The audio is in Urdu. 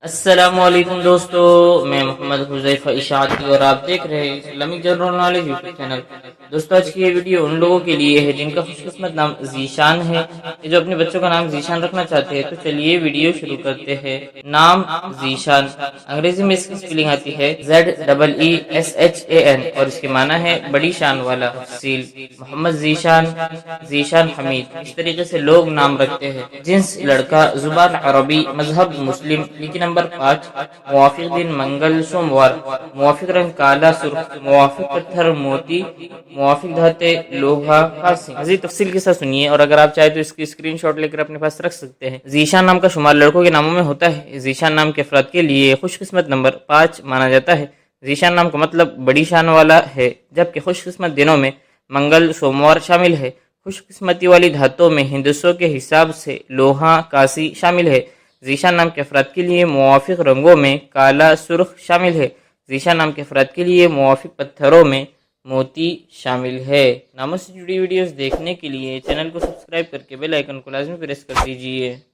السلام علیکم دوستو، میں محمد حذیفہ اشاعتی اور آپ دیکھ رہے ہیں Islamic general knowledge YouTube channel. دوستو آج کی یہ ویڈیو ان لوگوں کے لیے ہے جن کا خوش قسمت نام ذیشان ہے، جو اپنے بچوں کا نام ذیشان رکھنا چاہتے ہیں۔ تو چلیے ویڈیو شروع کرتے ہیں۔ نام ذیشان، انگریزی میں اس کی سپیلنگ آتی ہے ZEESHAN اور اس کے معنی ہے بڑی شان والا۔ تفصیل: محمد ذیشان، ذیشان حمید، اس طریقے سے لوگ نام رکھتے ہیں۔ جنس لڑکا، زبان عربی، مذہب مسلم، لکی نمبر 5، موافق دن منگل سوموار، موافق رنگ کالا سرخ، موافق پتھر موتی، موافق دھاتے لوہا خاصی۔ مزید تفصیل کے ساتھ سنیے، اور اگر آپ چاہیں تو اس کی اسکرین شاٹ لے کر اپنے پاس رکھ سکتے ہیں۔ ذیشان نام کا شمار لڑکوں کے ناموں میں ہوتا ہے۔ ذیشان نام کے افراد کے لیے خوش قسمت نمبر 5 مانا جاتا ہے۔ ذیشان نام کا مطلب بڑی شان والا ہے، جبکہ خوش قسمت دنوں میں منگل سوموار شامل ہے۔ خوش قسمتی والی دھاتوں میں ہندسوں کے حساب سے لوہا کاسی شامل ہے۔ ذیشان نام کے افراد کے لیے موافق رنگوں میں کالا سرخ شامل ہے۔ ذیشان نام کے افراد کے لیے موافق پتھروں میں موتی شامل ہے۔ ناموں سے جڑی ویڈیوز دیکھنے کے لیے چینل کو سبسکرائب کر کے بیل آئیکن کو لازمی پریس کر دیجیے۔